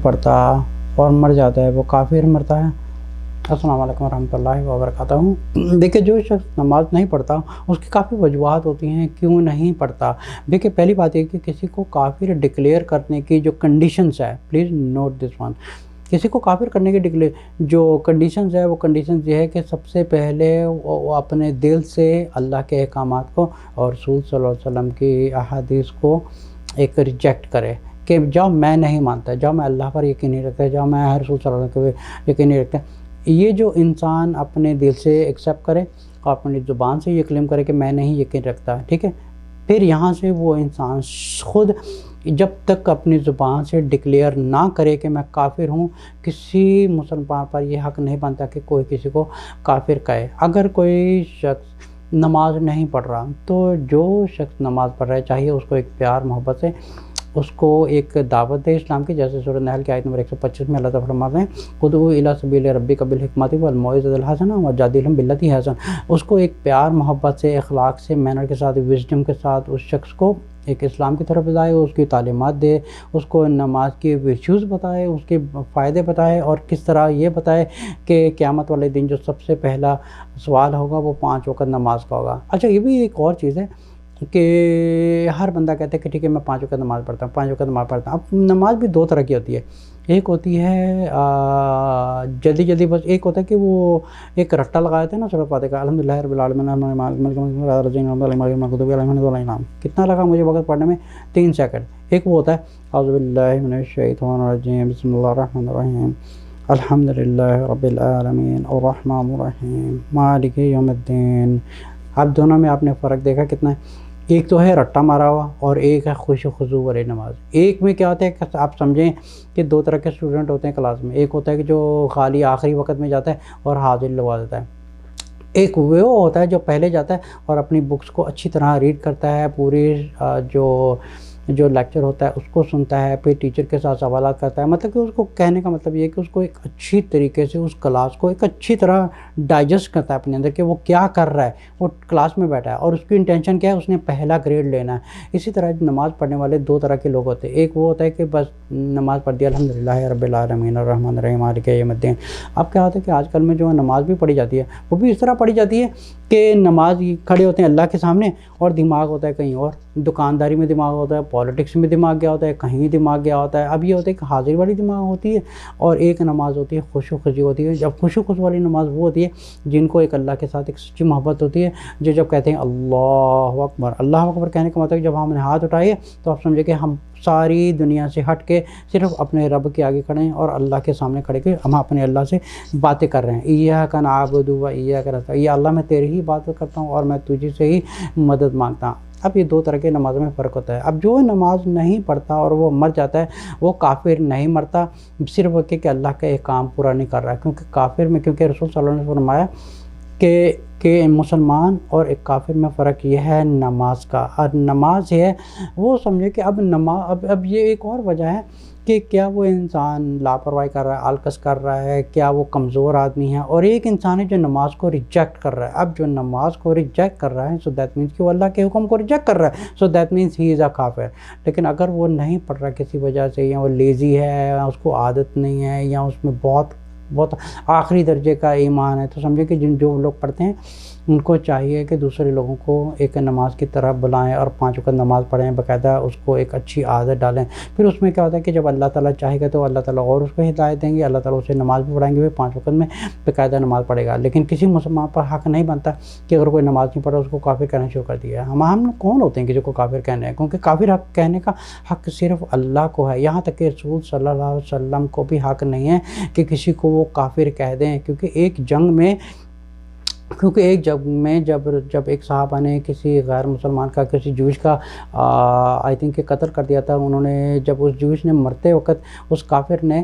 پڑھتا اور مر جاتا ہے وہ کافر مرتا ہے؟ السلام علیکم ورحمۃ اللہ وبرکاتہ۔ دیکھیں جو شخص نماز نہیں پڑھتا اس کی کافی وجوہات ہوتی ہیں کیوں نہیں پڑھتا۔ دیکھیں پہلی بات یہ کہ کسی کو کافر ڈکلیئر کرنے کی جو کنڈیشنز ہے، پلیز نوٹ دس ون، کسی کو کافر کرنے کی جو کنڈیشنز ہے وہ کنڈیشنز یہ ہے کہ سب سے پہلے وہ اپنے دل سے اللہ کے احکامات کو اور رسول صلی اللہ علیہ وسلم کی احادیث کو ایک ریجیکٹ کرے کہ جب میں نہیں مانتا، جب میں اللہ پر یقین نہیں رکھتا، جب میں رسول صلی اللہ علیہ وسلم پہ یقین نہیں رکھتا، یہ جو انسان اپنے دل سے ایکسیپٹ کرے اور اپنی زبان سے یہ کلیم کرے کہ میں نہیں یقین رکھتا، ٹھیک ہے، پھر یہاں سے وہ انسان خود جب تک اپنی زبان سے ڈکلیئر نہ کرے کہ میں کافر ہوں، کسی مسلمان پر یہ حق نہیں بنتا کہ کوئی کسی کو کافر کہے۔ اگر کوئی شخص نماز نہیں پڑھ رہا تو جو شخص نماز پڑھ رہا ہے چاہیے اس کو ایک پیار محبت سے اس کو ایک دعوت دے اسلام کی، جیسے سورۃ نحل کی آیت نمبر 125 میں اللہ تعالیٰ فرماتے ہیں ادعو الی سبیل ربک بالحکمۃ والموعظۃ الحسنہ وجادلہم باللتی احسن۔ اس کو ایک پیار محبت سے، اخلاق سے، مینر کے ساتھ، وزڈم کے ساتھ اس شخص کو ایک اسلام کی طرف بتائے، اس کی تعلیمات دے، اس کو نماز کی ویلیوز بتائے، اس کے فائدے بتائے، اور کس طرح یہ بتائے کہ قیامت والے دن جو سب سے پہلا سوال ہوگا وہ 5 وقت نماز کا ہوگا۔ اچھا یہ بھی ایک اور چیز ہے کہ ہر بندہ کہتا ہے کہ ٹھیک ہے میں 5 وقت نماز پڑھتا ہوں، 5 وقت نماز پڑھتا ہوں۔ اب نماز بھی 2 طرح کی ہوتی ہے، ایک ہوتی ہے جلدی جلدی، بس ایک ہوتا ہے کہ وہ ایک رٹا لگایا تھا نا سورۃ فاتحہ کا، الحمدللہ رب العالمین کتنا لگا مجھے وقت پڑھنے میں؟ 3 سیکنڈ۔ ایک وہ ہوتا ہے اعوذ باللہ من الشیطان الرجیم بسم اللہ الرحمن الرحیم الحمدللہ رب العالمین الرحمن الرحیم مالک یوم الدین۔ اب دونوں میں آپ نے فرق دیکھا کتنا ہے؟ ایک تو ہے رٹا مارا ہوا اور ایک ہے خوش و خضوع والی نماز۔ ایک میں کیا ہوتا ہے کہ آپ سمجھیں کہ 2 طرح کے اسٹوڈنٹ ہوتے ہیں کلاس میں، ایک ہوتا ہے کہ جو خالی آخری وقت میں جاتا ہے اور حاضر لگوا دیتا ہے، ایک وہ ہوتا ہے جو پہلے جاتا ہے اور اپنی بکس کو اچھی طرح ریڈ کرتا ہے، پوری جو لیکچر ہوتا ہے اس کو سنتا ہے، پھر ٹیچر کے ساتھ سوالات کرتا ہے۔ مطلب کہ اس کو کہنے کا مطلب یہ ہے کہ اس کو ایک اچھی طریقے سے اس کلاس کو ایک اچھی طرح ڈائجسٹ کرتا ہے اپنے اندر کہ وہ کیا کر رہا ہے، وہ کلاس میں بیٹھا ہے اور اس کی انٹینشن کیا ہے، اس نے پہلا گریڈ لینا ہے۔ اسی طرح نماز پڑھنے والے 2 طرح کے لوگ ہوتے ہیں، ایک وہ ہوتا ہے کہ بس نماز پڑھ دی الحمدللہ رب العالمین الرحمن الرحیم مالک یوم الدین۔ اب کیا ہوتا ہے کہ آج کل میں جو نماز بھی پڑھی جاتی ہے وہ بھی اس طرح پڑھی جاتی ہے کہ نماز کھڑے ہوتے ہیں اللہ کے سامنے اور دماغ ہوتا ہے کہیں اور، دکانداری میں دماغ ہوتا ہے، پالیٹکس میں دماغ گیا ہوتا ہے، کہیں دماغ گیا ہوتا ہے۔ اب یہ ہوتا ہے کہ حاضر والی دماغ ہوتی ہے اور ایک نماز ہوتی ہے خوش و خضوع ہوتی ہے۔ جب خوش و خضوع والی نماز وہ ہوتی ہے جن کو ایک اللہ کے ساتھ ایک سچی محبت ہوتی ہے، جو جب کہتے ہیں اللہ اکبر، اللہ اکبر کہنے کا مطلب جب ہم نے ہاتھ اٹھائے تو آپ سمجھے کہ ہم ساری دنیا سے ہٹ کے صرف اپنے رب کے آگے کھڑے ہیں اور اللہ کے سامنے کھڑے کے ہم اپنے اللہ سے باتیں کر رہے ہیں۔ ایاک نعبد و ایاک نستعین، یا اللہ میں تیری ہی بات کرتا ہوں اور میں تجھ سے ہی مدد مانگتا ہوں۔ اب یہ 2 طرح کے نمازوں میں فرق ہوتا ہے۔ اب جو نماز نہیں پڑھتا اور وہ مر جاتا ہے وہ کافر نہیں مرتا، صرف وہ کہ اللہ کا ایک کام پورا نہیں کر رہا ہے، کیونکہ کافر میں کیونکہ رسول صلی اللہ علیہ وسلم نے فرمایا کہ مسلمان اور ایک کافر میں فرق یہ ہے نماز کا، اور نماز ہے وہ سمجھے کہ اب یہ ایک اور وجہ ہے کہ کیا وہ انسان لاپرواہی کر رہا ہے، آلکس کر رہا ہے، کیا وہ کمزور آدمی ہے، اور ایک انسان ہے جو نماز کو ریجیکٹ کر رہا ہے۔ اب جو نماز کو ریجیکٹ کر رہا ہے سو دیٹ مینس کہ وہ اللہ کے حکم کو ریجیکٹ کر رہا ہے، سو دیٹ مینس ہی از اے کافر۔ لیکن اگر وہ نہیں پڑھ رہا کسی وجہ سے، یا وہ لیزی ہے، یا اس کو عادت نہیں ہے، یا اس میں بہت آخری درجے کا ایمان ہے، تو سمجھے کہ جو لوگ پڑھتے ہیں ان کو چاہیے کہ دوسرے لوگوں کو ایک نماز کی طرف بلائیں اور 5 وقت نماز پڑھیں، باقاعدہ اس کو ایک اچھی عادت ڈالیں۔ پھر اس میں کیا ہوتا ہے کہ جب اللہ تعالیٰ چاہے گا تو اللہ تعالیٰ اور اس کو ہدایت دیں گے، اللہ تعالیٰ اسے نماز بھی پڑھائیں گے، 5 وقت میں باقاعدہ نماز پڑھے گا۔ لیکن کسی مسلمان پر حق نہیں بنتا کہ اگر کوئی نماز نہیں پڑھا اس کو کافر کہنا شروع کر دیا۔ ہم کون ہوتے ہیں کسی کو کافر کہنے ہیں؟ کیونکہ کافر حق کہنے کا حق صرف اللہ کو ہے، یہاں تک کہ رسول صلی اللہ علیہ وسلم کو بھی حق نہیں ہے کہ کسی کو وہ کافر کہہ دیں، کیونکہ ایک جنگ میں جب ایک صحابہ نے کسی غیر مسلمان کا، کسی جوش کا آئی تھنک کہ قتل کر دیا تھا، انہوں نے جب اس جوش نے مرتے وقت اس کافر نے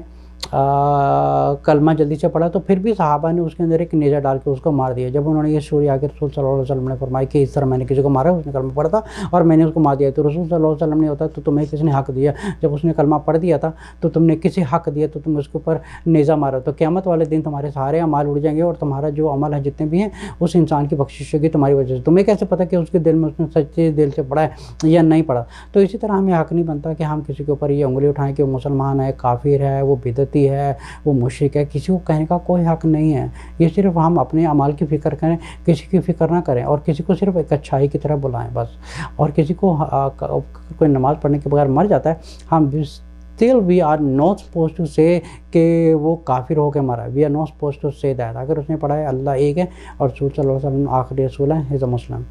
کلمہ جلدی سے پڑھا تو پھر بھی صحابہ نے اس کے اندر ایک نیزہ ڈال کے اس کو مار دیا. جب انہوں نے یہ اسٹوری آ کے رسول صلی اللہ علیہ وسلم نے فرمائی کہ اس طرح میں نے کسی کو مارا, اس نے کلمہ پڑھا تھا اور میں نے اس کو مار دیا, تو رسول صلی اللہ علیہ وسلم نے ہوتا تو تمہیں کس نے حق دیا؟ جب اس نے کلمہ پڑھ دیا تھا تو تم نے کسی حق دیا تو تم اس کے اوپر نیزہ مارا. تو قیامت والے دن تمہارے سارے اعمال اڑ جائیں گے اور تمہارا جو عمل ہے جتنے بھی ہیں اس انسان کی بخشش ہوگی تمہاری وجہ سے. تمہیں کیسے پتہ کہ اس کے دل میں اس نے سچے دل سے پڑھا ہے یا نہیں پڑھا؟ تو اسی طرح ہمیں حق نہیں بنتا کہ ہم کسی کے اوپر یہ انگلی اٹھائیں کہ وہ مسلمان ہے, کافر ہے, وہ بدعتی ہے, وہ مشرک ہے. کسی کو کہنے کا کوئی حق نہیں ہے. یہ صرف ہم اپنے اعمال کی فکر کریں, کسی کی فکر نہ کریں اور کسی کو صرف ایک اچھائی کی طرح بلائیں بس. اور کسی کو کوئی نماز پڑھنے کے بغیر مر جاتا ہے, ہم still we are not supposed to say کہ وہ کافر ہو کے مرا ہے. we are not supposed to say that. اگر اس نے پڑھا ہے اللہ ایک ہے اور رسول صلی اللہ علیہ وسلم آخری رسول ہے, is a Muslim.